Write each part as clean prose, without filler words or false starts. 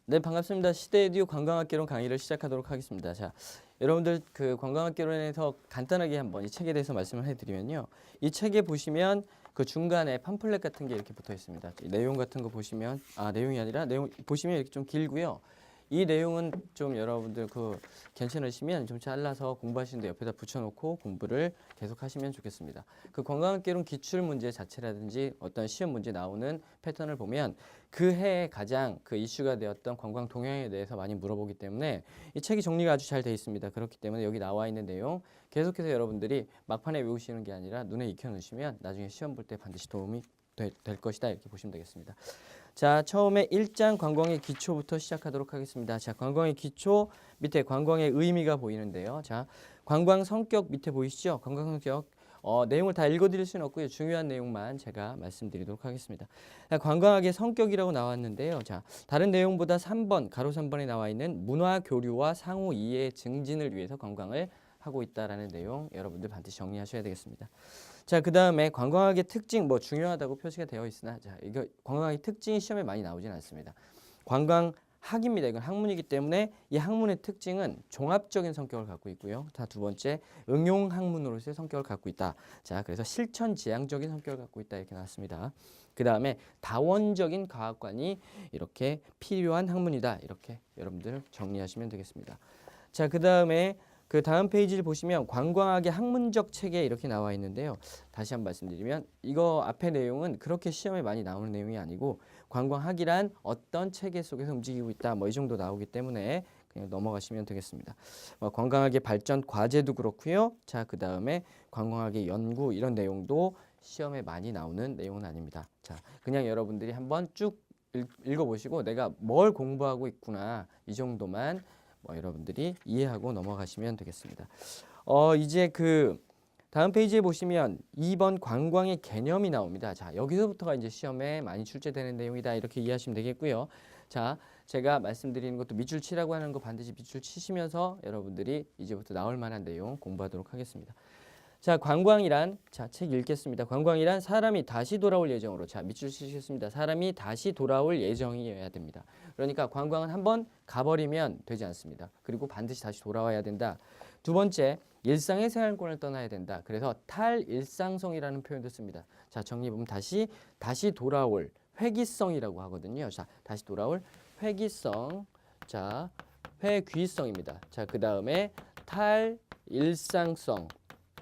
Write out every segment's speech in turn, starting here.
네, 반갑습니다. 시대에듀 관광학개론 강의를 시작하도록 하겠습니다. 자, 여러분들 그 관광학개론에서 간단하게 한번 이 책에 대해서 말씀을 해드리면요. 이 책에 보시면 그 중간에 팜플렛 같은 게 이렇게 붙어 있습니다. 이 내용 같은 거 보시면 내용이 아니라 내용 보시면 이렇게 좀 길고요. 이 내용은 좀 여러분들 그 괜찮으시면 좀 잘라서 공부하시는데 옆에다 붙여놓고 공부를 계속 하시면 좋겠습니다. 그 관광학개론 기출 문제 자체라든지 어떤 시험 문제 나오는 패턴을 보면 그 해에 가장 그 이슈가 되었던 관광 동향에 대해서 많이 물어보기 때문에 이 책이 정리가 아주 잘 되어 있습니다. 그렇기 때문에 여기 나와 있는 내용 계속해서 여러분들이 막판에 외우시는 게 아니라 눈에 익혀 놓으시면 나중에 시험 볼 때 반드시 도움이 될 것이다 이렇게 보시면 되겠습니다. 자, 처음에 1장 관광의 기초부터 시작하도록 하겠습니다. 자, 관광의 기초 밑에 관광의 의미가 보이는데요. 자, 관광 성격 밑에 보이시죠? 관광 성격. 내용을 다 읽어드릴 수는 없고요. 중요한 내용만 제가 말씀드리도록 하겠습니다. 자, 관광학의 성격이라고 나왔는데요. 자, 다른 내용보다 3번, 가로 3번에 나와 있는 문화 교류와 상호 이해 증진을 위해서 관광을 하고 있다라는 내용 여러분들 반드시 정리하셔야 되겠습니다. 자, 그 다음에 관광학의 특징 중요하다고 표시가 되어 있으나 자, 이거 관광학의 특징이 시험에 많이 나오진 않습니다. 관광학입니다. 이건 학문이기 때문에 이 학문의 특징은 종합적인 성격을 갖고 있고요. 자, 두 번째 응용 학문으로서의 성격을 갖고 있다. 자, 그래서 실천 지향적인 성격을 갖고 있다 이렇게 나왔습니다. 그 다음에 다원적인 과학관이 이렇게 필요한 학문이다. 이렇게 여러분들 정리하시면 되겠습니다. 자, 그 다음에 그 다음 페이지를 보시면 관광학의 학문적 체계 이렇게 나와 있는데요. 다시 한번 말씀드리면 이거 앞에 내용은 그렇게 시험에 많이 나오는 내용이 아니고 관광학이란 어떤 체계 속에서 움직이고 있다 이 정도 나오기 때문에 그냥 넘어가시면 되겠습니다. 관광학의 발전 과제도 그렇고요. 자, 그 다음에 관광학의 연구 이런 내용도 시험에 많이 나오는 내용은 아닙니다. 자, 그냥 여러분들이 한번 쭉 읽어보시고 내가 뭘 공부하고 있구나 이 정도만 여러분들이 이해하고 넘어가시면 되겠습니다. 이제 그 다음 페이지에 보시면 2번 관광의 개념이 나옵니다. 자, 여기서부터가 이제 시험에 많이 출제되는 내용이다 이렇게 이해하시면 되겠고요. 자, 제가 말씀드리는 것도 밑줄 치라고 하는 거 반드시 밑줄 치시면서 여러분들이 이제부터 나올 만한 내용 공부하도록 하겠습니다. 자, 관광이란 책 읽겠습니다. 관광이란 사람이 다시 돌아올 예정으로 밑줄 치시겠습니다. 사람이 다시 돌아올 예정이어야 됩니다. 그러니까 관광은 한번 가버리면 되지 않습니다. 그리고 반드시 다시 돌아와야 된다. 두 번째, 일상의 생활권을 떠나야 된다. 그래서 탈일상성이라는 표현도 씁니다. 자, 정리해보면 다시 돌아올 회귀성이라고 하거든요. 자, 다시 돌아올 회귀성. 자, 회귀성입니다. 자, 그 다음에 탈일상성.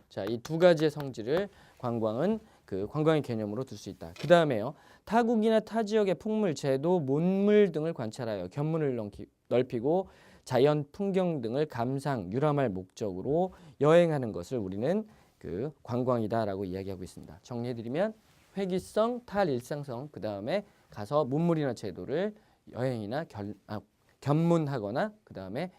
자, 이 두 가지의 성질을 관광은 그 관광의 개념으로 둘 수 있다. 그 다음에요. 타국이나 타 지역의 풍물, 제도, 문물 등을 관찰하여 견문을 넓히고 자연 풍경 등을 감상, 유람할 목적으로 여행하는 것을 우리는 그 관광이다라고 이야기하고 있습니다. 정리해드리면 회귀성, 탈일상성, 그 다음에 가서 문물이나 제도를 여행이나 견문하거나 그 다음에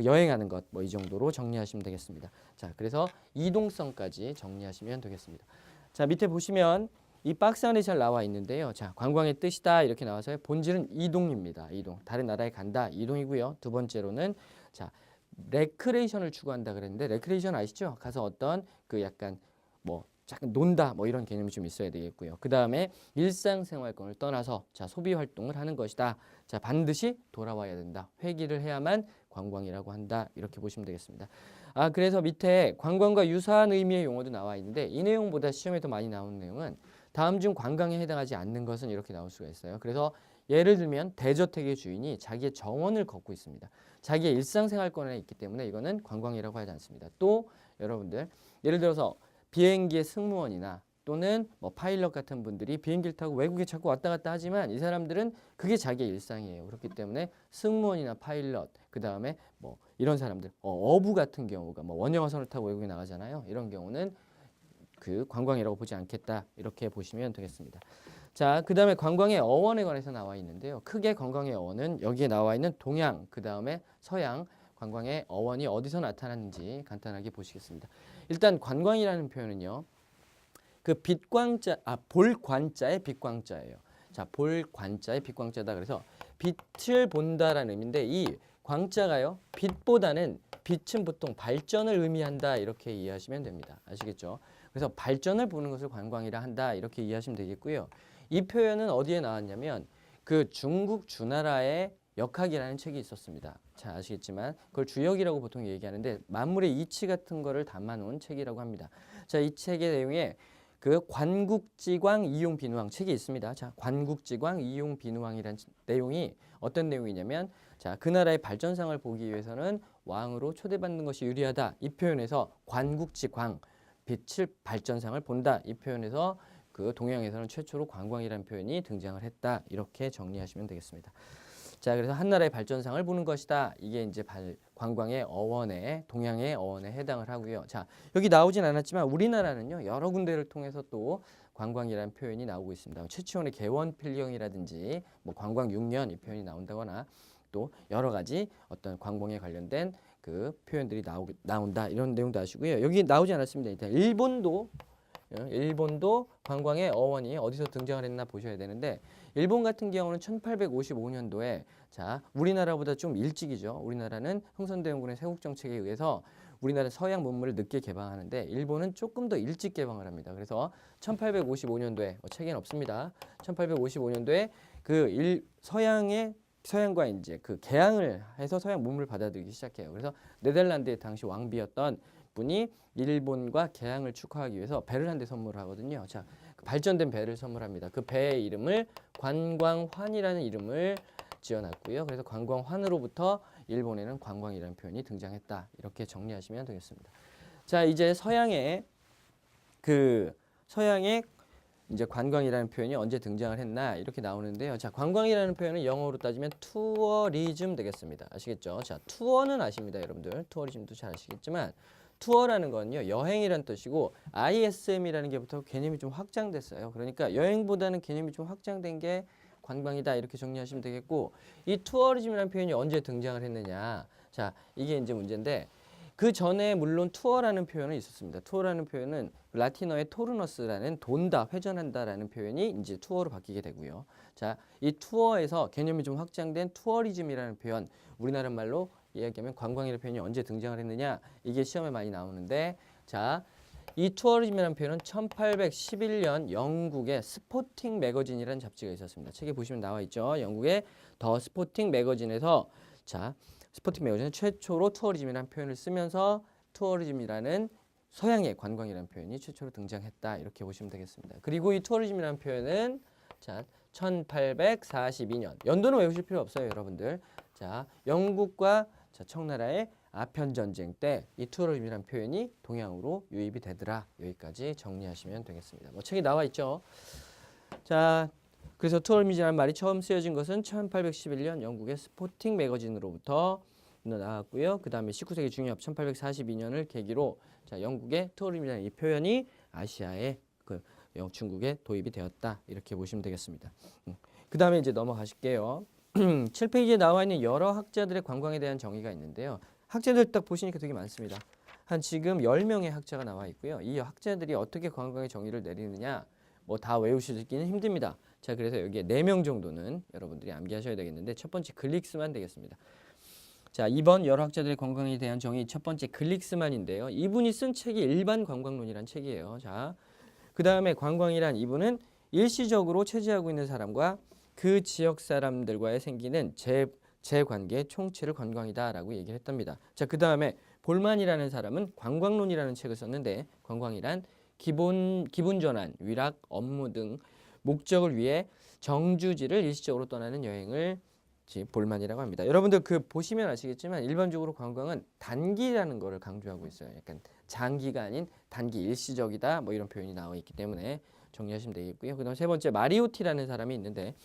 여행하는 것 이 정도로 정리하시면 되겠습니다. 자, 그래서 이동성까지 정리하시면 되겠습니다. 자, 밑에 보시면 이 박스 안에 잘 나와 있는데요. 자, 관광의 뜻이다 이렇게 나와서요. 본질은 이동입니다. 이동. 다른 나라에 간다. 이동이고요. 두 번째로는 자, 레크레이션을 추구한다 그랬는데 레크레이션 아시죠? 가서 어떤 그 약간 잠깐 논다 이런 개념이 좀 있어야 되겠고요. 그 다음에 일상생활권을 떠나서 자, 소비 활동을 하는 것이다. 자, 반드시 돌아와야 된다. 회귀를 해야만 관광이라고 한다. 이렇게 보시면 되겠습니다. 그래서 밑에 관광과 유사한 의미의 용어도 나와 있는데 이 내용보다 시험에 더 많이 나오는 내용은 다음 중 관광에 해당하지 않는 것은 이렇게 나올 수가 있어요. 그래서 예를 들면 대저택의 주인이 자기의 정원을 걷고 있습니다. 자기의 일상생활권에 있기 때문에 이거는 관광이라고 하지 않습니다. 또 여러분들 예를 들어서 비행기의 승무원이나 또는 파일럿 같은 분들이 비행기를 타고 외국에 자꾸 왔다 갔다 하지만 이 사람들은 그게 자기의 일상이에요. 그렇기 때문에 승무원이나 파일럿 그 다음에 이런 사람들 어부 같은 경우가 원형어선을 타고 외국에 나가잖아요. 이런 경우는 그 관광이라고 보지 않겠다 이렇게 보시면 되겠습니다. 자, 그 다음에 관광의 어원에 관해서 나와 있는데요. 크게 관광의 어원은 여기에 나와 있는 동양 그 다음에 서양 관광의 어원이 어디서 나타났는지 간단하게 보시겠습니다. 일단 관광이라는 표현은요. 그 빛광자, 볼관자의 빛광자예요. 자, 볼관자의 빛광자다. 그래서 빛을 본다라는 의미인데 이 광자가요. 빛보다는 빛은 보통 발전을 의미한다 이렇게 이해하시면 됩니다. 아시겠죠? 그래서 발전을 보는 것을 관광이라 한다 이렇게 이해하시면 되겠고요. 이 표현은 어디에 나왔냐면 그 중국 주나라의 역학이라는 책이 있었습니다. 잘 아시겠지만 그걸 주역이라고 보통 얘기하는데 만물의 이치 같은 거를 담아놓은 책이라고 합니다. 자, 이 책의 내용에 그 관국지광 이용비누왕 책이 있습니다. 자, 관국지광 이용비누왕이라는 내용이 어떤 내용이냐면 자, 그 나라의 발전상을 보기 위해서는 왕으로 초대받는 것이 유리하다. 이 표현에서 관국지광 빛을 발전상을 본다. 이 표현에서 그 동양에서는 최초로 관광이라는 표현이 등장을 했다. 이렇게 정리하시면 되겠습니다. 자, 그래서 한 나라의 발전상을 보는 것이다. 이게 이제 관광의 어원에 동양의 어원에 해당을 하고요. 자, 여기 나오진 않았지만 우리나라는요 여러 군데를 통해서 또 관광이라는 표현이 나오고 있습니다. 최치원의 개원필경이라든지 뭐 관광 6년 이 표현이 나온다거나 또 여러 가지 어떤 관광에 관련된 그 표현들이 나온다 이런 내용도 아시고요. 여기 나오지 않았습니다. 일단 일본도 관광의 어원이 어디서 등장을 했나 보셔야 되는데 일본 같은 경우는 1855년도에 자 우리나라보다 좀 일찍이죠. 우리나라는 흥선대원군의 세국정책에 의해서 우리나라 서양 문물을 늦게 개방하는데 일본은 조금 더 일찍 개방을 합니다. 그래서 1855년도에 책에는 없습니다. 1855년도에 그 서양과 이제 그 개항을 해서 서양 문물을 받아들이기 시작해요. 그래서 네덜란드의 당시 왕비였던 분이 일본과 개항을 축하하기 위해서 배를 한 대 선물하거든요. 자, 발전된 배를 선물합니다. 그 배의 이름을 관광환이라는 이름을 지어놨고요. 그래서 관광환으로부터 일본에는 관광이라는 표현이 등장했다. 이렇게 정리하시면 되겠습니다. 자, 이제 서양의 이제 관광이라는 표현이 언제 등장을 했나 이렇게 나오는데요. 자, 관광이라는 표현은 영어로 따지면 투어리즘 되겠습니다. 아시겠죠? 자, 투어는 아십니다, 여러분들. 투어리즘도 잘 아시겠지만 투어라는 건요 여행이란 뜻이고 ISM이라는 게부터 개념이 좀 확장됐어요. 그러니까 여행보다는 개념이 좀 확장된 게 관광이다 이렇게 정리하시면 되겠고 이 투어리즘이라는 표현이 언제 등장을 했느냐. 자, 이게 이제 문제인데 그 전에 물론 투어라는 표현은 있었습니다. 투어라는 표현은 라틴어의 토르너스라는 돈다, 회전한다라는 표현이 이제 투어로 바뀌게 되고요. 자, 이 투어에서 개념이 좀 확장된 투어리즘이라는 표현, 우리나라 말로 이야기하면 관광이라는 표현이 언제 등장을 했느냐, 이게 시험에 많이 나오는데, 자, 이 투어리즘이라는 표현은 1811년 영국의 스포팅 매거진이라는 잡지가 있었습니다. 책에 보시면 나와 있죠. 영국의 더 스포팅 매거진에서 자, 스포팅 매거진은 최초로 투어리즘이라는 표현을 쓰면서 투어리즘이라는 서양의 관광이라는 표현이 최초로 등장했다. 이렇게 보시면 되겠습니다. 그리고 이 투어리즘이라는 표현은 자, 1842년 연도는 외우실 필요 없어요, 여러분들. 자, 영국과 자, 청나라의 아편 전쟁 때 이 투어리즘이라는 표현이 동양으로 유입이 되더라. 여기까지 정리하시면 되겠습니다. 뭐 책에 나와 있죠. 자, 그래서 투어리즘이라는 말이 처음 쓰여진 것은 1811년 영국의 스포팅 매거진으로부터 나왔고요. 그 다음에 19세기 중엽 1842년을 계기로 자, 영국의 투어리즘이라는 이 표현이 아시아의 중국에 도입이 되었다. 이렇게 보시면 되겠습니다. 그 다음에 이제 넘어가실게요. 7페이지에 나와 있는 여러 학자들의 관광에 대한 정의가 있는데요. 학자들 딱 보시니까 되게 많습니다. 한 지금 10명의 학자가 나와 있고요. 이 학자들이 어떻게 관광의 정의를 내리느냐 뭐 다 외우시기는 힘듭니다. 자, 그래서 여기에 4명 정도는 여러분들이 암기하셔야 되겠는데 첫 번째 글릭스만 되겠습니다. 자, 2번 여러 학자들의 관광에 대한 정의 첫 번째 글릭스만인데요. 이분이 쓴 책이 일반 관광론이라는 책이에요. 자, 그 다음에 관광이란 이분은 일시적으로 체제하고 있는 사람과 그 지역 사람들과의 생기는 재관계 총체를 관광이다라고 얘기를 했답니다. 자, 그 다음에 볼만이라는 사람은 관광론이라는 책을 썼는데 관광이란 기본 전환, 위락, 업무 등 목적을 위해 정주지를 일시적으로 떠나는 여행을 볼만이라고 합니다. 여러분들 그 보시면 아시겠지만 일반적으로 관광은 단기라는 거를 강조하고 있어요. 약간 장기가 아닌 단기 일시적이다 뭐 이런 표현이 나와 있기 때문에 정리하시면 되겠고요. 그다음 세 번째 마리오티라는 사람이 있는데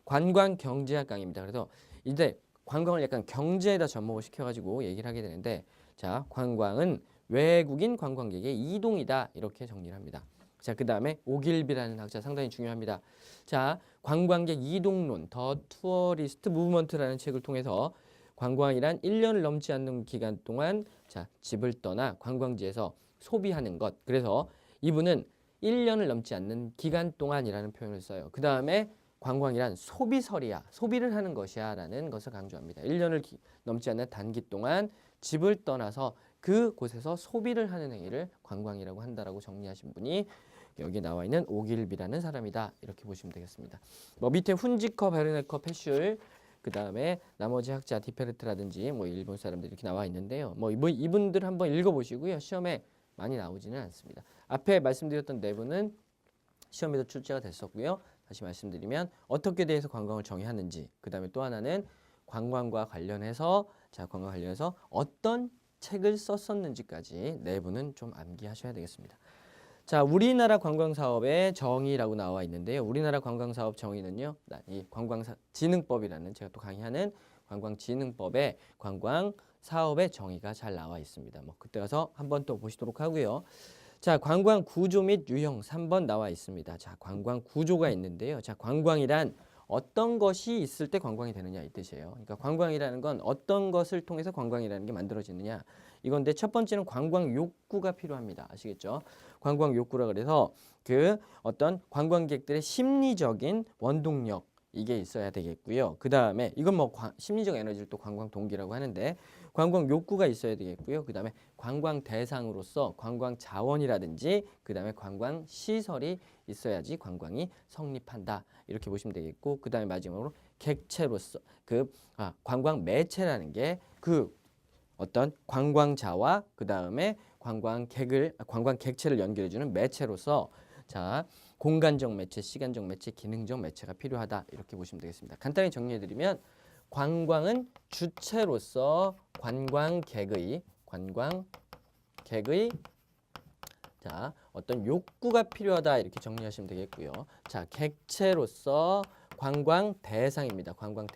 관광 경제학 강의입니다. 그래서 이제 관광을 약간 경제에다 접목을 시켜가지고 얘기를 하게 되는데 자, 관광은 외국인 관광객의 이동이다 이렇게 정리를 합니다. 자, 그 다음에 오길비라는 학자 상당히 중요합니다. 자, 관광객 이동론 더 투어리스트 무브먼트라는 책을 통해서 관광이란 1년을 넘지 않는 기간 동안 자, 집을 떠나 관광지에서 소비하는 것. 그래서 이분은 1년을 넘지 않는 기간 동안이라는 표현을 써요. 그 다음에 관광이란 소비설이야. 소비를 하는 것이야 라는 것을 강조합니다. 1년을 넘지 않는 단기 동안 집을 떠나서 그곳에서 소비를 하는 행위를 관광이라고 한다라고 정리하신 분이 여기 나와 있는 오길비라는 사람이다. 이렇게 보시면 되겠습니다. 뭐 밑에 훈지커, 베르네커, 페슐, 그 다음에 나머지 학자 디페르트라든지 뭐 일본 사람들이 이렇게 나와 있는데요. 뭐 이분들 한번 읽어보시고요. 시험에 많이 나오지는 않습니다. 앞에 말씀드렸던 내부는 시험에도 출제가 됐었고요. 다시 말씀드리면 어떻게 대해서 관광을 정의하는지, 그 다음에 또 하나는 관광과 관련해서 관광과 관련해서 어떤 책을 썼었는지까지 내부는 좀 암기하셔야 되겠습니다. 자, 우리나라 관광사업의 정의라고 나와 있는데요. 우리나라 관광사업 정의는요, 이 관광진흥법이라는 제가 또 강의하는 관광진흥법의 관광사업의 정의가 잘 나와 있습니다. 뭐 그때 가서 한번 또 보시도록 하고요. 자, 관광 구조 및 유형 3번 나와 있습니다. 자, 관광 구조가 있는데요. 자, 관광이란 어떤 것이 있을 때 관광이 되느냐 이 뜻이에요. 그러니까 관광이라는 건 어떤 것을 통해서 관광이라는 게 만들어지느냐 이건데 첫 번째는 관광 욕구가 필요합니다. 아시겠죠? 관광 욕구라 그래서 그 어떤 관광객들의 심리적인 원동력 이게 있어야 되겠고요. 그 다음에 이건 뭐 심리적 에너지를 또 관광 동기라고 하는데 관광 욕구가 있어야 되겠고요. 그 다음에 관광 대상으로서 관광 자원이라든지 그 다음에 관광 시설이 있어야지 관광이 성립한다. 이렇게 보시면 되겠고 그 다음에 마지막으로 객체로서 관광 매체라는 게 그 어떤 관광자와 그 다음에 관광 객체를 연결해주는 매체로서 자 공간적 매체, 시간적 매체, 기능적 매체가 필요하다 이렇게 보시면 되겠습니다. 간단히 정리해드리면 관광은 주체로서 관광객의 자 어떤 욕구가 필요하다 이렇게 정리하시면 되겠고요. 자 객체로서 관광 대상입니다. 관광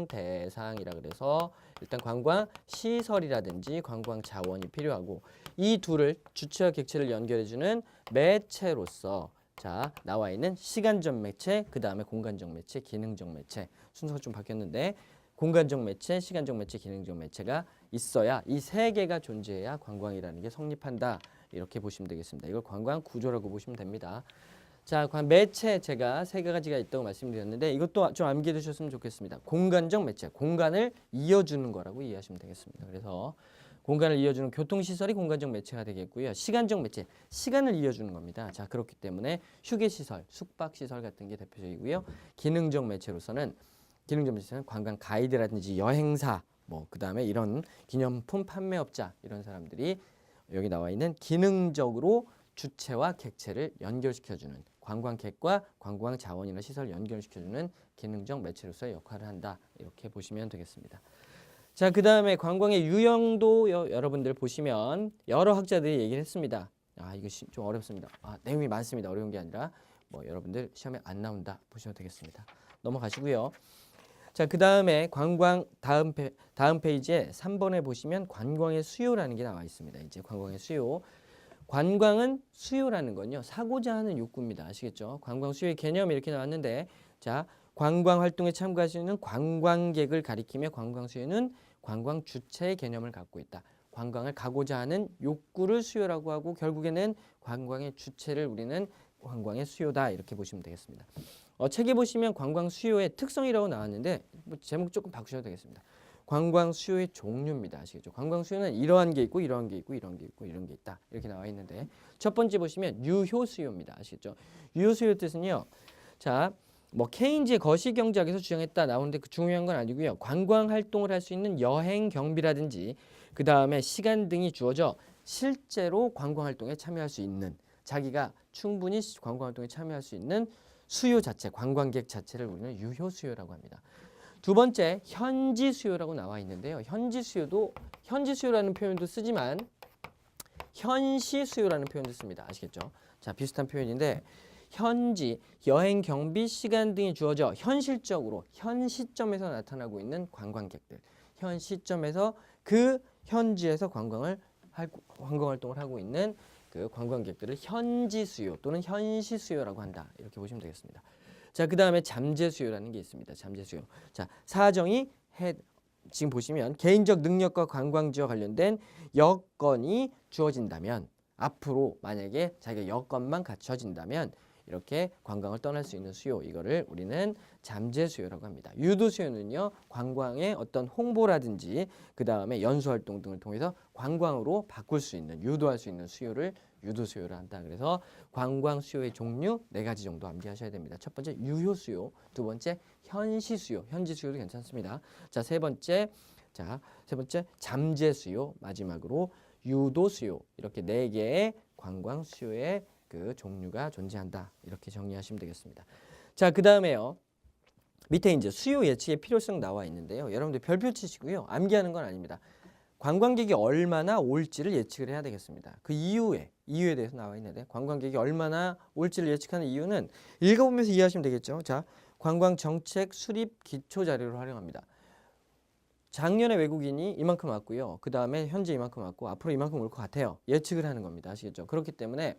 대상이라 그래서 일단 관광 시설이라든지 관광 자원이 필요하고 이 둘을 주체와 객체를 연결해주는 매체로서 자 나와 있는 시간적 매체, 그 다음에 공간적 매체, 기능적 매체 순서가 좀 바뀌었는데 공간적 매체, 시간적 매체, 기능적 매체가 있어야 이 세 개가 존재해야 관광이라는 게 성립한다 이렇게 보시면 되겠습니다. 이걸 관광 구조라고 보시면 됩니다. 자, 매체 제가 세 가지가 있다고 말씀드렸는데 이것도 좀 암기해 두셨으면 좋겠습니다. 공간적 매체, 공간을 이어주는 거라고 이해하시면 되겠습니다. 그래서 공간을 이어주는 교통시설이 공간적 매체가 되겠고요. 시간적 매체, 시간을 이어주는 겁니다. 자, 그렇기 때문에 휴게시설, 숙박시설 같은 게 대표적이고요. 기능적 매체는 관광 가이드라든지 여행사, 뭐 그다음에 이런 기념품 판매업자 이런 사람들이 여기 나와 있는 기능적으로 주체와 객체를 연결시켜주는 관광객과 관광 자원이나 시설을 연결시켜주는 기능적 매체로서의 역할을 한다. 이렇게 보시면 되겠습니다. 자, 그 다음에 관광의 유형도 여러분들 보시면 여러 학자들이 얘기를 했습니다. 이거 좀 어렵습니다. 내용이 많습니다. 어려운 게 아니라 뭐 여러분들 시험에 안 나온다 보셔도 되겠습니다. 넘어가시고요. 자, 그 다음에 관광 다음 페이지에 3번에 보시면 관광의 수요라는 게 나와 있습니다. 이제 관광의 수요. 관광은 수요라는 건요. 사고자 하는 욕구입니다. 아시겠죠? 관광 수요의 개념이 이렇게 나왔는데 자, 관광 활동에 참가할 수 있는 관광객을 가리키며 관광 수요는 관광 주체의 개념을 갖고 있다. 관광을 가고자 하는 욕구를 수요라고 하고 결국에는 관광의 주체를 우리는 관광의 수요다 이렇게 보시면 되겠습니다. 책에 보시면 관광 수요의 특성이라고 나왔는데 뭐 제목 조금 바꾸셔도 되겠습니다. 관광 수요의 종류입니다. 아시겠죠? 관광 수요는 이러한 게 있고 이러한 게 있고 이런 게 있고 이런 게 있다. 이렇게 나와 있는데 첫 번째 보시면 유효 수요입니다. 아시겠죠? 유효 수요 뜻은요. 자, 뭐 케인즈의 거시경제학에서 주장했다 나오는데 그 중요한 건 아니고요. 관광 활동을 할 수 있는 여행 경비라든지 그 다음에 시간 등이 주어져 실제로 관광 활동에 참여할 수 있는 자기가 충분히 관광 활동에 참여할 수 있는 수요 자체, 관광객 자체를 우리는 유효 수요라고 합니다. 두 번째, 현지 수요라고 나와 있는데요. 현지 수요라는 표현도 쓰지만 현시 수요라는 표현도 씁니다. 아시겠죠? 자, 비슷한 표현인데 현지, 여행 경비, 시간 등이 주어져 현실적으로 현 시점에서 나타나고 있는 관광객들, 현 시점에서 그 현지에서 관광 활동을 하고 있는 그 관광객들을 현지 수요 또는 현시 수요라고 한다. 이렇게 보시면 되겠습니다. 자, 그 다음에 잠재 수요라는 게 있습니다. 잠재 수요. 자, 사정이 지금 보시면 개인적 능력과 관광지와 관련된 여건이 주어진다면 앞으로 만약에 자기가 여건만 갖춰진다면 이렇게 관광을 떠날 수 있는 수요, 이거를 우리는 잠재 수요라고 합니다. 유도 수요는요, 관광의 어떤 홍보라든지 그 다음에 연수 활동 등을 통해서 관광으로 바꿀 수 있는, 유도할 수 있는 수요를 유도 수요를 한다. 그래서 관광 수요의 종류 4가지 정도 암기하셔야 됩니다. 첫 번째 유효 수요, 두 번째 현시 수요, 현지 수요도 괜찮습니다. 세 번째 잠재 수요, 마지막으로 유도 수요, 이렇게 4개의 관광 수요의 그 종류가 존재한다. 이렇게 정리하시면 되겠습니다. 자, 그 다음에요. 밑에 이제 수요 예측의 필요성 나와 있는데요. 여러분들 별표 치시고요. 암기하는 건 아닙니다. 관광객이 얼마나 올지를 예측을 해야 되겠습니다. 그 이유에 대해서 나와 있는데, 관광객이 얼마나 올지를 예측하는 이유는 읽어보면서 이해하시면 되겠죠. 자, 관광정책 수립 기초 자료를 활용합니다. 작년에 외국인이 이만큼 왔고요. 그 다음에 현재 이만큼 왔고 앞으로 이만큼 올 것 같아요. 예측을 하는 겁니다. 아시겠죠? 그렇기 때문에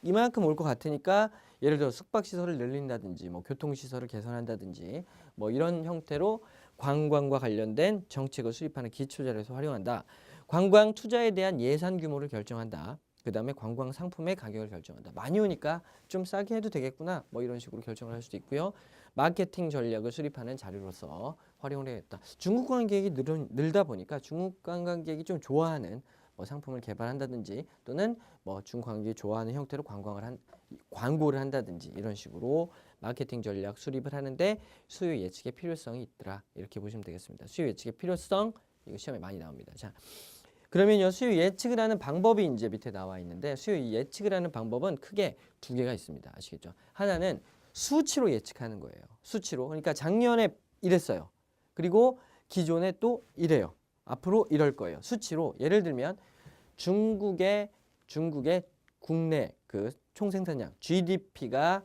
이만큼 올 것 같으니까 예를 들어 숙박시설을 늘린다든지 뭐 교통시설을 개선한다든지 뭐 이런 형태로 관광과 관련된 정책을 수립하는 기초자료에서 활용한다. 관광 투자에 대한 예산 규모를 결정한다. 그 다음에 관광 상품의 가격을 결정한다. 많이 오니까 좀 싸게 해도 되겠구나. 뭐 이런 식으로 결정을 할 수도 있고요. 마케팅 전략을 수립하는 자료로서 활용을 해야겠다. 중국 관광객이 늘다 보니까 중국 관광객이 좀 좋아하는 뭐 상품을 개발한다든지 또는 뭐 중국 관광객이 좋아하는 형태로 광고를 한다든지 이런 식으로 마케팅 전략 수립을 하는데 수요 예측의 필요성이 있더라. 이렇게 보시면 되겠습니다. 수요 예측의 필요성, 이거 시험에 많이 나옵니다. 자, 그러면요, 수요 예측을 하는 방법이 이제 밑에 나와 있는데, 수요 예측을 하는 방법은 크게 2개가 있습니다. 아시겠죠? 하나는 수치로 예측하는 거예요. 수치로. 그러니까 작년에 이랬어요. 그리고 기존에 또 이래요. 앞으로 이럴 거예요. 수치로. 예를 들면 중국의 국내 그 총생산량 GDP가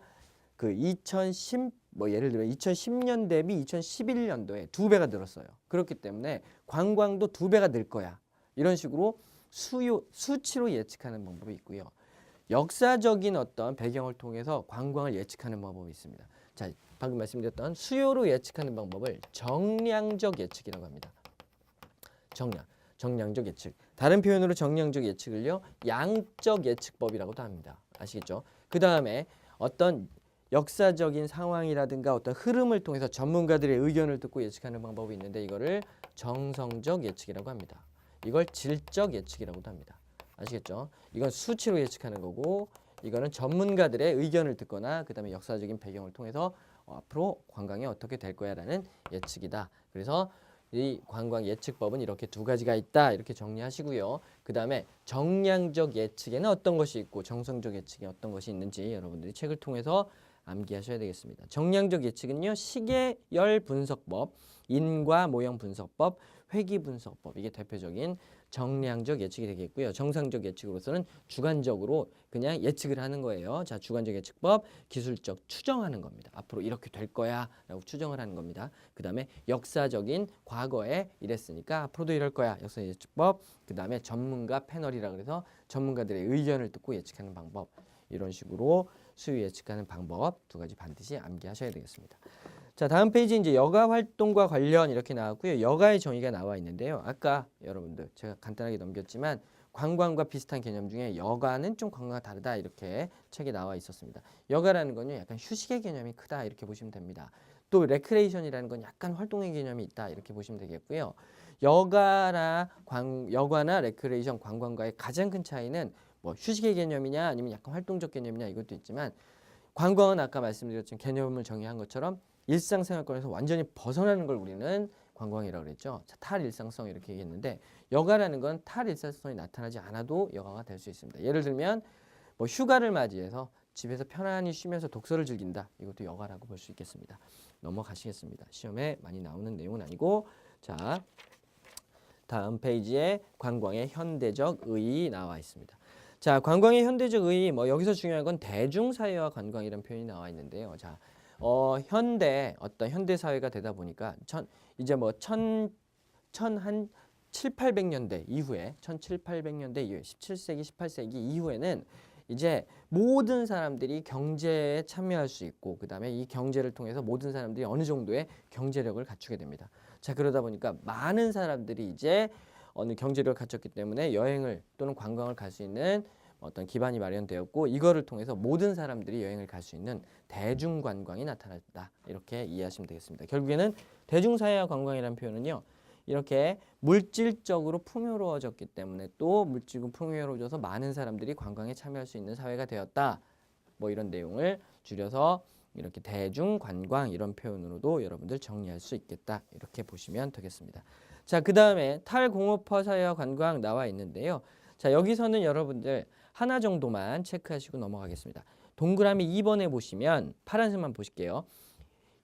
그 2010 예를 들면 2010년 대비 2011년도에 2배가 늘었어요. 그렇기 때문에 관광도 2배가 늘 거야. 이런 식으로 수치로 예측하는 방법이 있고요. 역사적인 어떤 배경을 통해서 관광을 예측하는 방법이 있습니다. 자, 방금 말씀드렸던 수요로 예측하는 방법을 정량적 예측이라고 합니다. 정량적 예측. 다른 표현으로 정량적 예측을요, 양적 예측법이라고도 합니다. 아시겠죠? 그 다음에 어떤 역사적인 상황이라든가 어떤 흐름을 통해서 전문가들의 의견을 듣고 예측하는 방법이 있는데, 이거를 정성적 예측이라고 합니다. 이걸 질적 예측이라고도 합니다. 아시겠죠? 이건 수치로 예측하는 거고, 이거는 전문가들의 의견을 듣거나 그 다음에 역사적인 배경을 통해서 앞으로 관광이 어떻게 될 거야라는 예측이다. 그래서 이 관광 예측법은 이렇게 2가지가 있다. 이렇게 정리하시고요. 그 다음에 정량적 예측에는 어떤 것이 있고 정성적 예측에 어떤 것이 있는지 여러분들이 책을 통해서 암기하셔야 되겠습니다. 정량적 예측은요, 시계열 분석법, 인과 모형 분석법, 회귀 분석법, 이게 대표적인 정량적 예측이 되겠고요. 정상적 예측으로서는 주관적으로 그냥 예측을 하는 거예요. 자, 주관적 예측법, 기술적 추정하는 겁니다. 앞으로 이렇게 될 거야 라고 추정을 하는 겁니다. 그 다음에 역사적인 과거에 이랬으니까 앞으로도 이럴 거야. 역사 예측법. 그 다음에 전문가 패널이라 그래서 전문가들의 의견을 듣고 예측하는 방법. 이런 식으로 수요 예측하는 방법 2가지 반드시 암기하셔야 되겠습니다. 자, 다음 페이지 이제 여가 활동과 관련 이렇게 나왔고요. 여가의 정의가 나와 있는데요. 아까 여러분들 제가 간단하게 넘겼지만 관광과 비슷한 개념 중에 여가는 좀 관광과 다르다 이렇게 책에 나와 있었습니다. 여가라는 건요, 약간 휴식의 개념이 크다 이렇게 보시면 됩니다. 또 레크레이션이라는 건 약간 활동의 개념이 있다 이렇게 보시면 되겠고요. 여가나 레크레이션, 관광과의 가장 큰 차이는 뭐 휴식의 개념이냐 아니면 약간 활동적 개념이냐 이것도 있지만, 관광은 아까 말씀드렸지만 개념을 정의한 것처럼 일상생활권에서 완전히 벗어나는 걸 우리는 관광이라고 그랬죠. 탈일상성 이렇게 얘기했는데, 여가라는 건 탈일상성이 나타나지 않아도 여가가 될 수 있습니다. 예를 들면 뭐 휴가를 맞이해서 집에서 편안히 쉬면서 독서를 즐긴다. 이것도 여가라고 볼 수 있겠습니다. 넘어가시겠습니다. 시험에 많이 나오는 내용은 아니고. 자, 다음 페이지에 관광의 현대적 의의 나와 있습니다. 자, 관광의 현대적 의의, 뭐 여기서 중요한 건 대중사회와 관광이라는 표현이 나와 있는데요. 자, 현대 사회가 되다 보니까 이제 뭐 1700년대 이후에 1700년대 이후에 17세기 18세기 이후에는 이제 모든 사람들이 경제에 참여할 수 있고, 그다음에 이 경제를 통해서 모든 사람들이 어느 정도의 경제력을 갖추게 됩니다. 자, 그러다 보니까 많은 사람들이 이제 어느 경제력을 갖췄기 때문에 여행을 또는 관광을 갈 수 있는 어떤 기반이 마련되었고 이거를 통해서 모든 사람들이 여행을 갈 수 있는 대중관광이 나타났다. 이렇게 이해하시면 되겠습니다. 결국에는 대중사회화 관광이라는 표현은요. 이렇게 물질적으로 풍요로워졌기 때문에 또 물질적으로 풍요로워져서 많은 사람들이 관광에 참여할 수 있는 사회가 되었다. 뭐 이런 내용을 줄여서 이렇게 대중관광 이런 표현으로도 여러분들 정리할 수 있겠다. 이렇게 보시면 되겠습니다. 자, 그 다음에 탈공업화 사회화 관광 나와 있는데요. 자, 여기서는 여러분들 하나 정도만 체크하시고 넘어가겠습니다. 동그라미 2번에 보시면 파란색만 보실게요.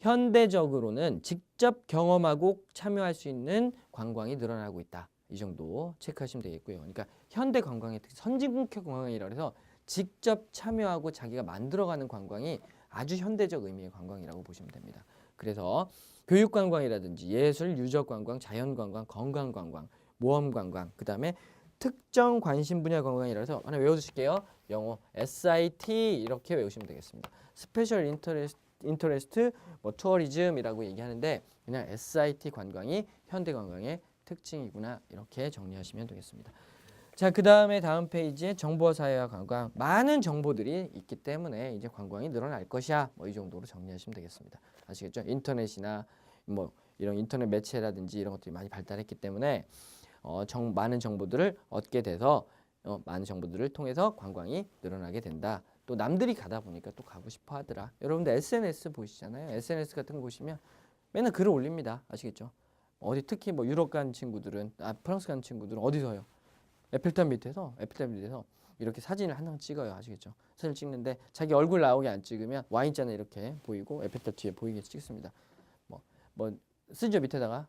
현대적으로는 직접 경험하고 참여할 수 있는 관광이 늘어나고 있다. 이 정도 체크하시면 되겠고요. 그러니까 현대 관광의 특히 선진국형 관광이라고 해서 직접 참여하고 자기가 만들어가는 관광이 아주 현대적 의미의 관광이라고 보시면 됩니다. 그래서 교육관광이라든지 예술, 유적관광, 자연관광, 건강관광, 모험관광, 그 다음에 특정 관심 분야 관광이라고 해서 하나 외워두실게요. 영어 SIT 이렇게 외우시면 되겠습니다. 스페셜 인터레스트 뭐 투어리즘이라고 얘기하는데 그냥 SIT 관광이 현대 관광의 특징이구나 이렇게 정리하시면 되겠습니다. 자, 그 다음에 다음 페이지에 정보화 사회화 관광 많은 정보들이 있기 때문에 이제 관광이 늘어날 것이야 뭐 이 정도로 정리하시면 되겠습니다. 아시겠죠? 인터넷이나 뭐 이런 인터넷 매체라든지 이런 것들이 많이 발달했기 때문에 많은 정보들을 얻게 돼서 많은 정보들을 통해서 관광이 늘어나게 된다. 또 남들이 가다 보니까 또 가고 싶어 하더라. 여러분들 SNS 보시잖아요. SNS 같은 거 보시면 맨날 글을 올립니다. 아시겠죠? 어디 특히 뭐 유럽 간 친구들은 프랑스 간 친구들은 어디서요? 에펠탑 밑에서 이렇게 사진을 한 장 찍어요. 아시겠죠? 사진 찍는데 자기 얼굴 나오게 안 찍으면 와인잔에 이렇게 보이고 에펠탑 뒤에 보이게 찍습니다. 뭐 쓰죠 밑에다가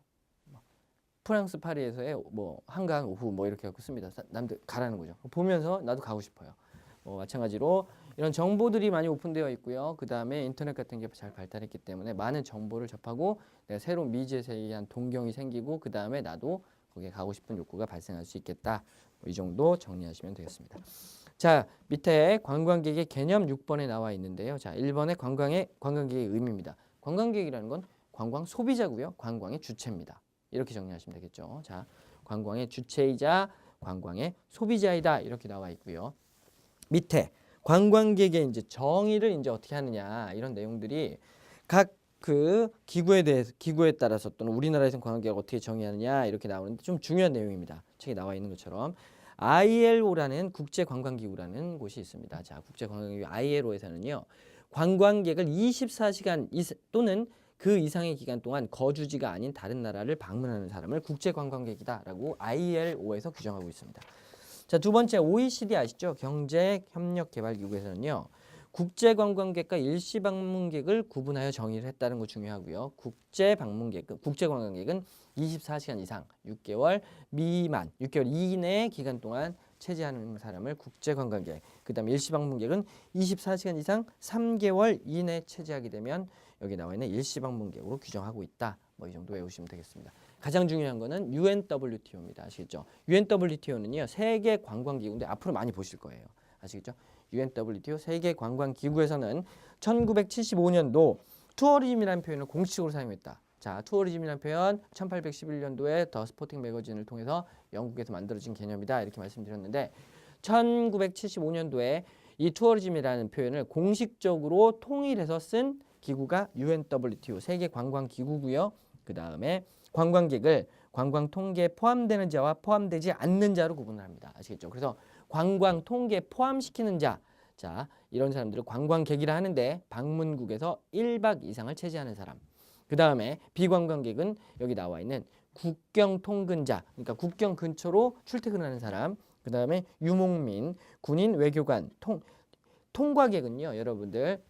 프랑스 파리에서의 뭐 한강 오후 뭐 이렇게 갖고 씁니다. 남들 가라는 거죠. 보면서 나도 가고 싶어요. 마찬가지로 이런 정보들이 많이 오픈되어 있고요. 그 다음에 인터넷 같은 게 잘 발달했기 때문에 많은 정보를 접하고 내가 새로운 미지의 세계에 대한 동경이 생기고 그 다음에 나도 거기에 가고 싶은 욕구가 발생할 수 있겠다. 이 정도 정리하시면 되겠습니다. 자, 밑에 관광객의 개념 6번에 나와 있는데요. 자, 1번에 관광객의 의미입니다. 관광객이라는 건 관광 소비자고요. 관광의 주체입니다. 이렇게 정리하시면 되겠죠. 자, 관광의 주체이자 관광의 소비자이다. 이렇게 나와 있고요. 밑에 관광객의 이제 정의를 이제 어떻게 하느냐 이런 내용들이 각 그 기구에 따라서 또는 우리나라에서는 관광객을 어떻게 정의하느냐 이렇게 나오는데 좀 중요한 내용입니다. 책에 나와 있는 것처럼 ILO라는 국제관광기구라는 곳이 있습니다. 자, 국제관광기구 ILO에서는요 관광객을 24시간 또는 그 이상의 기간 동안 거주지가 아닌 다른 나라를 방문하는 사람을 국제관광객이다라고 ILO에서 규정하고 있습니다. 자, 두 번째 OECD 아시죠? 경제협력개발기구에서는요. 국제관광객과 일시방문객을 구분하여 정의를 했다는 거 중요하고요. 국제관광객은 24시간 이상, 6개월 미만, 6개월 이내의 기간 동안 체제하는 사람을 국제관광객, 그 다음에 일시방문객은 24시간 이상 3개월 이내 체제하게 되면 여기 나와 있는 일시방문객으로 규정하고 있다. 뭐 이 정도 외우시면 되겠습니다. 가장 중요한 거는 UNWTO입니다. 아시겠죠? UNWTO는요. 세계 관광기구인데 앞으로 많이 보실 거예요. 아시겠죠? UNWTO 세계관광기구에서는 1975년도 투어리즘이라는 표현을 공식적으로 사용했다. 자, 투어리즘이라는 표현 1811년도에 더 스포팅 매거진을 통해서 영국에서 만들어진 개념이다. 이렇게 말씀드렸는데 1975년도에 이 투어리즘이라는 표현을 공식적으로 통일해서 쓴 기구가 UNWTO 세계관광기구고요. 그 다음에 관광객을 관광 통계에 포함되는 자와 포함되지 않는 자로 구분을 합니다. 아시겠죠? 그래서 관광 통계에 포함시키는 자, 자 이런 사람들을 관광객이라 하는데 방문국에서 1박 이상을 체제하는 사람. 그 다음에 비관광객은 여기 나와 있는 국경 통근자, 그러니까 국경 근처로 출퇴근하는 사람. 그 다음에 유목민, 군인, 외교관, 통과객은요, 여러분들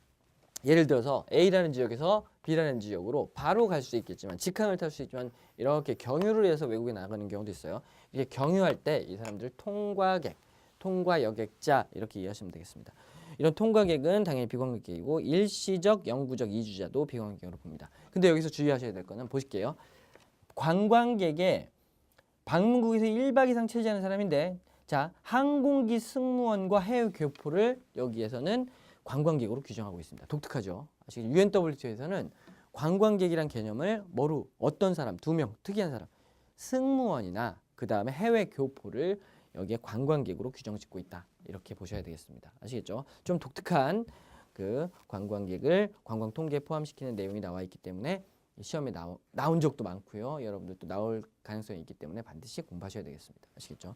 예를 들어서 A라는 지역에서 B라는 지역으로 바로 갈 수 있겠지만 직항을 탈 수 있지만 이렇게 경유를 해서 외국에 나가는 경우도 있어요. 이게 경유할 때 이 사람들 통과객, 통과여객자 이렇게 이해하시면 되겠습니다. 이런 통과객은 당연히 비관광객이고 일시적, 영구적 이주자도 비관광객으로 봅니다. 근데 여기서 주의하셔야 될 거는 보실게요. 관광객의 방문국에서 1박 이상 체제하는 사람인데 자, 항공기 승무원과 해외 교포를 여기에서는 관광객으로 규정하고 있습니다. 독특하죠. 아시겠죠? UNWTO에서는 관광객이란 개념을 어떤 사람, 2명, 특이한 사람, 승무원이나 그 다음에 해외 교포를 여기에 관광객으로 규정짓고 있다. 이렇게 보셔야 되겠습니다. 아시겠죠? 좀 독특한 그 관광객을 관광 통계에 포함시키는 내용이 나와 있기 때문에 시험에 나온 적도 많고요. 여러분들도 나올 가능성이 있기 때문에 반드시 공부하셔야 되겠습니다. 아시겠죠?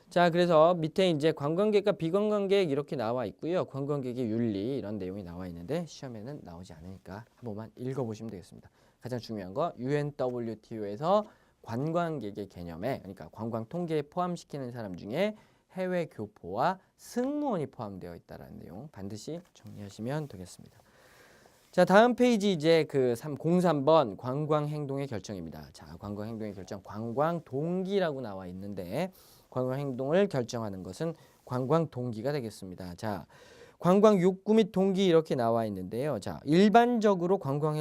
자, 그래서 밑에 이제 관광객과 비관광객 이렇게 나와 있고요. 관광객의 윤리 이런 내용이 나와 있는데 시험에는 나오지 않으니까 한 번만 읽어보시면 되겠습니다. 가장 중요한 거 UNWTO에서 관광객의 개념에 그러니까 관광 통계에 포함시키는 사람 중에 해외 교포와 승무원이 포함되어 있다는 내용 반드시 정리하시면 되겠습니다. 자, 다음 페이지 이제 그 03번 관광 행동의 결정입니다. 자, 관광 행동의 결정 관광 동기라고 나와 있는데 관광 행동을 결정하는 것은 관광 동기가 되겠습니다. 자, 관광 욕구 및 동기 이렇게 나와 있는데요. 자, 일반적으로 관광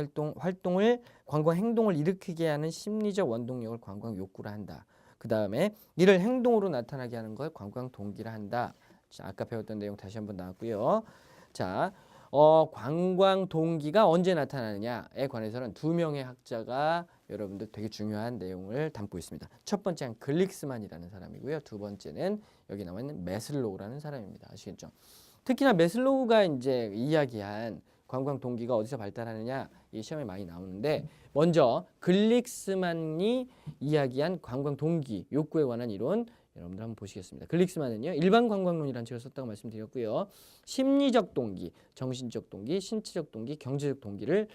행동을 일으키게 하는 심리적 원동력을 관광 욕구라 한다. 그 다음에 이를 행동으로 나타나게 하는 걸 관광 동기라 한다. 자, 아까 배웠던 내용 다시 한번 나왔고요. 자, 관광 동기가 언제 나타나느냐에 관해서는 두 명의 학자가 여러분들 되게 중요한 내용을 담고 있습니다. 첫 번째는 글릭스만이라는 사람이고요. 두 번째는 여기 나와 있는 메슬로우라는 사람입니다. 아시겠죠? 특히나 메슬로우가 이제 이야기한 관광 동기가 어디서 발달하느냐 이 시험에 많이 나오는데 먼저 글릭스만이 이야기한 관광 동기 욕구에 관한 이론 여러분들 한번 보시겠습니다. 글릭스만은요 일반 관광론이라는 책을 썼다고 말씀드렸고요. 심리적 동기, 정신적 동기, 신체적 동기, 경제적 동기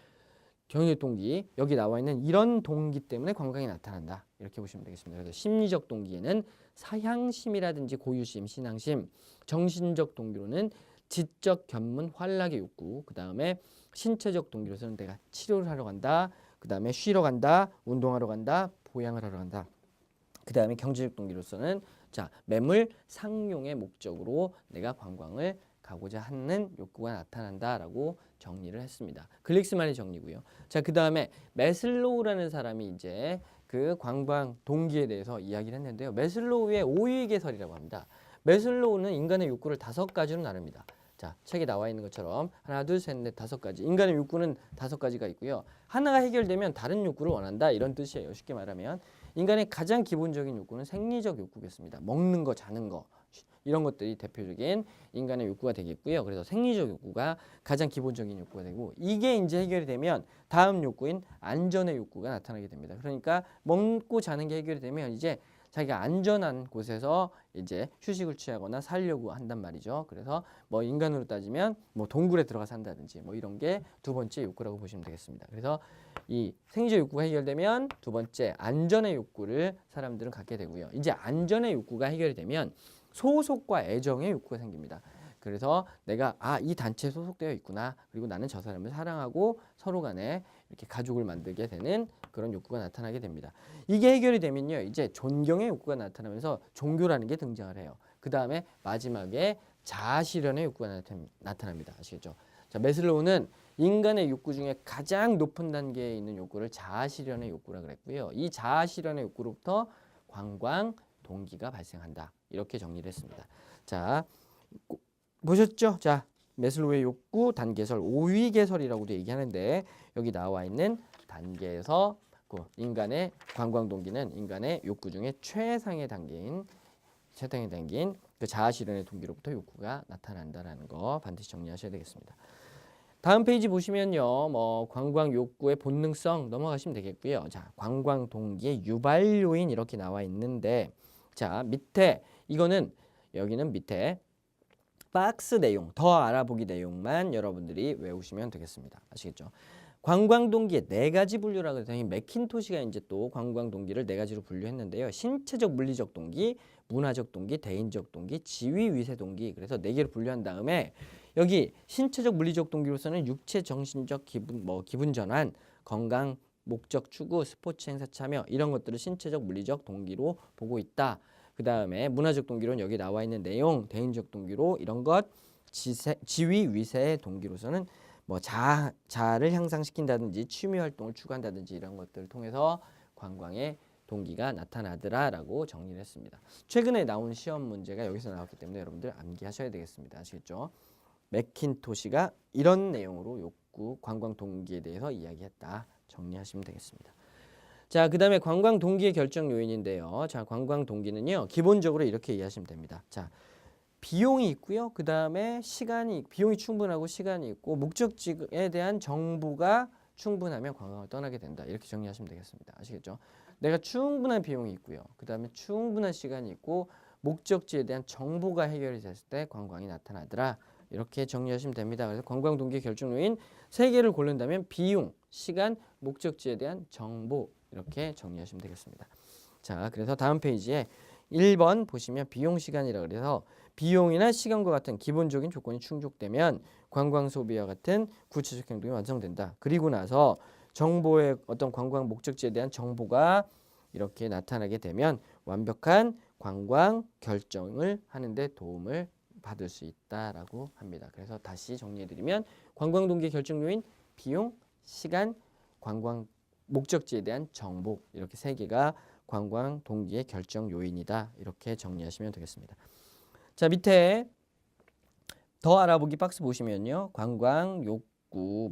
여기 나와 있는 이런 동기 때문에 관광이 나타난다. 이렇게 보시면 되겠습니다. 그래서 심리적 동기에는 사향심이라든지 고유심, 신앙심, 정신적 동기로는 지적, 견문, 활락의 욕구, 그 다음에 신체적 동기로서는 내가 치료를 하러 간다, 그 다음에 쉬러 간다, 운동하러 간다, 보양을 하러 간다. 그 다음에 경제적 동기로서는 자 매물 상용의 목적으로 내가 관광을 가고자 하는 욕구가 나타난다라고 정리를 했습니다. 글릭스만의 정리고요. 자, 그 다음에 메슬로우라는 사람이 이제 그 관광 동기에 대해서 이야기를 했는데요. 메슬로우의 5위 개설이라고 합니다. 메슬로우는 인간의 욕구를 5가지로 나눕니다. 자, 책에 나와 있는 것처럼 하나, 둘, 셋, 넷, 5가지. 인간의 욕구는 5가지가 있고요. 하나가 해결되면 다른 욕구를 원한다 이런 뜻이에요. 쉽게 말하면 인간의 가장 기본적인 욕구는 생리적 욕구겠습니다. 먹는 거, 자는 거 이런 것들이 대표적인 인간의 욕구가 되겠고요. 그래서 생리적 욕구가 가장 기본적인 욕구가 되고 이게 이제 해결이 되면 다음 욕구인 안전의 욕구가 나타나게 됩니다. 그러니까 먹고 자는 게 해결이 되면 이제 자기가 안전한 곳에서 이제 휴식을 취하거나 살려고 한단 말이죠. 그래서 뭐 인간으로 따지면 뭐 동굴에 들어가 산다든지 뭐 이런 게 두 번째 욕구라고 보시면 되겠습니다. 그래서 이 생리적 욕구가 해결되면 두 번째 안전의 욕구를 사람들은 갖게 되고요. 이제 안전의 욕구가 해결이 되면 소속과 애정의 욕구가 생깁니다. 그래서 내가 이 단체에 소속되어 있구나. 그리고 나는 저 사람을 사랑하고 서로 간에 이렇게 가족을 만들게 되는 그런 욕구가 나타나게 됩니다. 이게 해결이 되면요. 이제 존경의 욕구가 나타나면서 종교라는 게 등장을 해요. 그 다음에 마지막에 자아실현의 욕구가 나타납니다. 아시겠죠? 자, 메슬로우는 인간의 욕구 중에 가장 높은 단계에 있는 욕구를 자아실현의 욕구라 그랬고요. 이 자아실현의 욕구로부터 관광 동기가 발생한다. 이렇게 정리를 했습니다. 자, 보셨죠? 자, 메슬로우의 욕구 단계설 5위 개설이라고도 얘기하는데 여기 나와 있는 단계에서 인간의 관광 동기는 인간의 욕구 중에 최상의 단계인 그 자아실현의 동기로부터 욕구가 나타난다라는 거 반드시 정리하셔야 되겠습니다. 다음 페이지 보시면요, 뭐 관광 욕구의 본능성 넘어가시면 되겠고요. 자, 관광 동기의 유발 요인 이렇게 나와 있는데, 자 밑에 여기는 밑에 박스 내용, 더 알아보기 내용만 여러분들이 외우시면 되겠습니다. 아시겠죠? 관광 동기의 4가지 분류라고 해서 맥킨토시가 이제 또 관광 동기를 4가지로 분류했는데요. 신체적 물리적 동기, 문화적 동기, 대인적 동기, 지위 위세 동기. 그래서 4개를 분류한 다음에 여기 신체적 물리적 동기로서는 육체 정신적 기분 전환, 건강 목적 추구, 스포츠 행사 참여 이런 것들을 신체적 물리적 동기로 보고 있다. 그 다음에 문화적 동기로는 여기 나와 있는 내용, 대인적 동기로 이런 것, 지위 위세의 동기로서는 뭐 자아를 향상시킨다든지 취미 활동을 추구한다든지 이런 것들을 통해서 관광의 동기가 나타나더라라고 정리를 했습니다. 최근에 나온 시험 문제가 여기서 나왔기 때문에 여러분들 암기하셔야 되겠습니다. 아시겠죠? 맥킨토시가 이런 내용으로 욕구, 관광 동기에 대해서 이야기했다. 정리하시면 되겠습니다. 자, 그다음에 관광 동기의 결정 요인인데요. 자, 관광 동기는요. 기본적으로 이렇게 이해하시면 됩니다. 자, 비용이 있고요. 그다음에 비용이 충분하고 시간이 있고 목적지에 대한 정보가 충분하면 관광을 떠나게 된다. 이렇게 정리하시면 되겠습니다. 아시겠죠? 내가 충분한 비용이 있고요. 그다음에 충분한 시간이 있고 목적지에 대한 정보가 해결이 됐을 때 관광이 나타나더라. 이렇게 정리하시면 됩니다. 그래서 관광 동기 결정 요인 3개를 고른다면 비용, 시간, 목적지에 대한 정보 이렇게 정리하시면 되겠습니다. 자, 그래서 다음 페이지에 1번 보시면 비용 시간이라 그래서 비용이나 시간과 같은 기본적인 조건이 충족되면 관광 소비와 같은 구체적 행동이 완성된다. 그리고 나서 정보의 어떤 관광 목적지에 대한 정보가 이렇게 나타나게 되면 완벽한 관광 결정을 하는데 도움을 받을 수 있다라고 합니다. 그래서 다시 정리해드리면 관광 동기 결정 요인 비용, 시간, 관광 목적지에 대한 정보 이렇게 3개가 관광 동기의 결정 요인이다. 이렇게 정리하시면 되겠습니다. 자, 밑에 더 알아보기 박스 보시면요. 관광 욕구,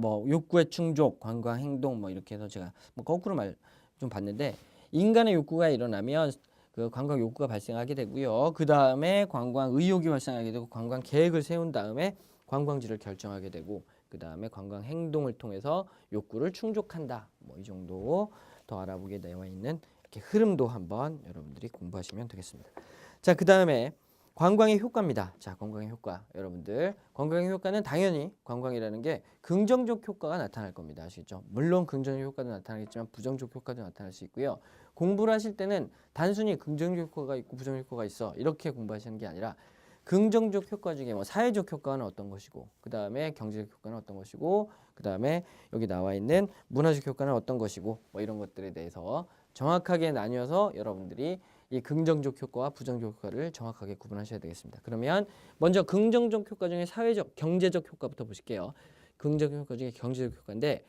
욕구의 충족, 관광 행동 이렇게 해서 제가 거꾸로 말 좀 봤는데 인간의 욕구가 일어나면 그 관광 욕구가 발생하게 되고요. 그 다음에 관광 의욕이 발생하게 되고 관광 계획을 세운 다음에 관광지를 결정하게 되고 그 다음에 관광 행동을 통해서 욕구를 충족한다. 이 정도 더 알아보게 되어 있는 이렇게 흐름도 한번 여러분들이 공부하시면 되겠습니다. 자, 그 다음에 관광의 효과입니다. 자, 관광의 효과. 여러분들 관광의 효과는 당연히 관광이라는 게 긍정적 효과가 나타날 겁니다. 아시겠죠? 물론 긍정적 효과도 나타나겠지만 부정적 효과도 나타날 수 있고요. 공부를 하실 때는 단순히 긍정적 효과가 있고 부정적 효과가 있어 이렇게 공부하시는 게 아니라 긍정적 효과 중에 사회적 효과는 어떤 것이고 그 다음에 경제적 효과는 어떤 것이고 그 다음에 여기 나와 있는 문화적 효과는 어떤 것이고 이런 것들에 대해서 정확하게 나뉘어서 여러분들이 이 긍정적 효과와 부정적 효과를 정확하게 구분하셔야 되겠습니다. 그러면 먼저 긍정적 효과 중에 사회적, 경제적 효과부터 보실게요. 긍정적 효과 중에 경제적 효과인데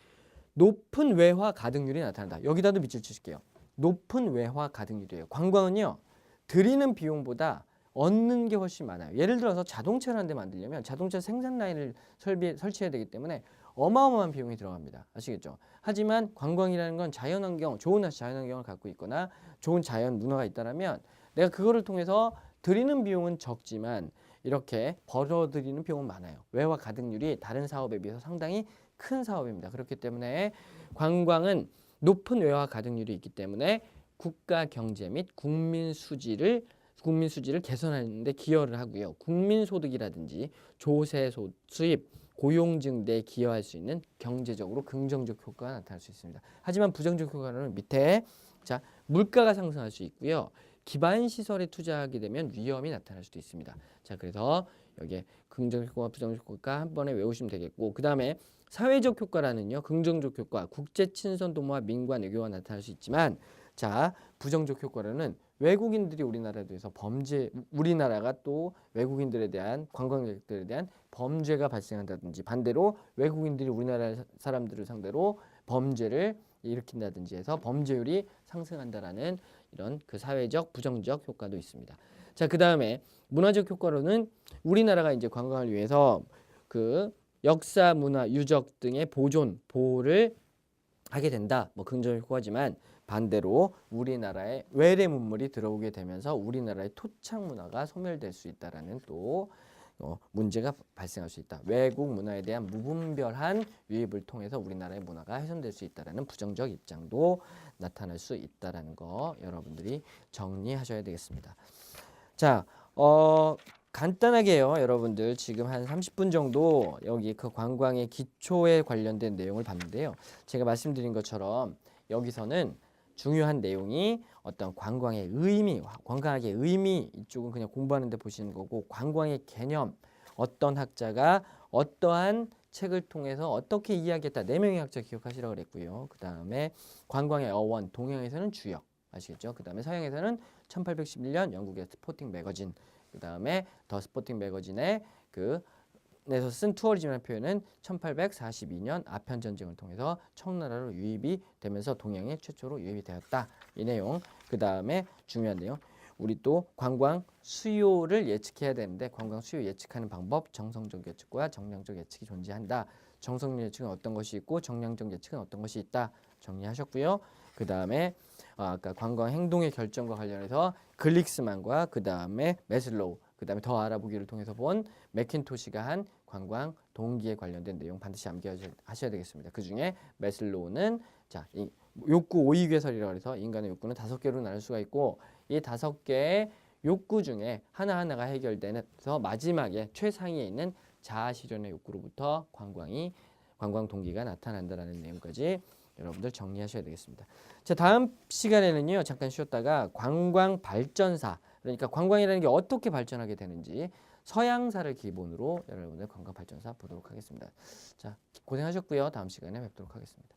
높은 외화 가득률이 나타난다. 여기다도 밑줄 치실게요. 높은 외화 가득률이에요. 관광은요. 들이는 비용보다 얻는 게 훨씬 많아요. 예를 들어서 자동차를 한 대 만들려면 자동차 생산 라인을 설치해야 되기 때문에 어마어마한 비용이 들어갑니다. 아시겠죠? 하지만 관광이라는 건 자연환경, 좋은 자연환경을 갖고 있거나 좋은 자연 문화가 있다면 내가 그거를 통해서 들이는 비용은 적지만 이렇게 벌어들이는 비용은 많아요. 외화 가득률이 다른 사업에 비해서 상당히 큰 사업입니다. 그렇기 때문에 관광은 높은 외화 가득률이 있기 때문에 국가 경제 및 국민 수지를 개선하는 데 기여를 하고요. 국민소득이라든지 조세 수입, 고용 증대에 기여할 수 있는 경제적으로 긍정적 효과가 나타날 수 있습니다. 하지만 부정적 효과는 밑에 자, 물가가 상승할 수 있고요. 기반 시설에 투자하게 되면 위험이 나타날 수도 있습니다. 자, 그래서 여기에 긍정적 효과와 부정적 효과 한 번에 외우시면 되겠고 그 다음에 사회적 효과라는요. 긍정적 효과, 국제 친선 도모와 민관 외교가 나타날 수 있지만 자, 부정적 효과로는 외국인들이 우리나라에 대해서 우리나라가 또 외국인들에 대한 관광객들에 대한 범죄가 발생한다든지 반대로 외국인들이 우리나라 사람들을 상대로 범죄를 일으킨다든지 해서 범죄율이 상승한다라는 이런 그 사회적 부정적 효과도 있습니다. 자, 그 다음에 문화적 효과로는 우리나라가 이제 관광을 위해서 그 역사, 문화, 유적 등의 보호를 하게 된다. 긍정적 효과지만 반대로 우리나라에 외래 문물이 들어오게 되면서 우리나라의 토착 문화가 소멸될 수 있다라는 또 문제가 발생할 수 있다. 외국 문화에 대한 무분별한 유입을 통해서 우리나라의 문화가 훼손될 수 있다라는 부정적 입장도 나타날 수 있다라는 거 여러분들이 정리하셔야 되겠습니다. 자, 간단하게요. 여러분들 지금 한 30분 정도 여기 그 관광의 기초에 관련된 내용을 봤는데요. 제가 말씀드린 것처럼 여기서는 중요한 내용이 어떤 관광의 의미, 관광학의 의미 이쪽은 그냥 공부하는 데 보시는 거고 관광의 개념, 어떤 학자가 어떠한 책을 통해서 어떻게 이야기했다. 4명의 학자 기억하시라고 그랬고요. 그 다음에 관광의 어원, 동양에서는 주역 아시겠죠? 그 다음에 서양에서는 1811년 영국의 스포팅 매거진 그 다음에 더 스포팅 매거진의 에서 쓴 투어리즘이라는 표현은 1842년 아편 전쟁을 통해서 청나라로 유입이 되면서 동양에 최초로 유입이 되었다. 이 내용. 그 다음에 중요한 내용. 우리 또 관광 수요를 예측해야 되는데 관광 수요 예측하는 방법 정성적 예측과 정량적 예측이 존재한다. 정석률 예측은 어떤 것이 있고 정량적 예측은 어떤 것이 있다 정리하셨고요. 그 다음에 아까 관광 행동의 결정과 관련해서 글릭스만과 그 다음에 매슬로우, 그 다음에 더 알아보기를 통해서 본 맥킨토시가 한 관광 동기에 관련된 내용 반드시 암기하셔야 되겠습니다. 그 중에 매슬로우는 자, 이 욕구 오이괴설이라고 해서 인간의 욕구는 5개로 나눌 수가 있고 이 5개의 욕구 중에 하나하나가 해결되면서 마지막에 최상위에 있는 자아 실현의 욕구로부터 관광 동기가 나타난다라는 내용까지 여러분들 정리하셔야 되겠습니다. 자, 다음 시간에는요. 잠깐 쉬었다가 관광 발전사, 그러니까 관광이라는 게 어떻게 발전하게 되는지 서양사를 기본으로 여러분들 관광 발전사 보도록 하겠습니다. 자, 고생하셨고요. 다음 시간에 뵙도록 하겠습니다.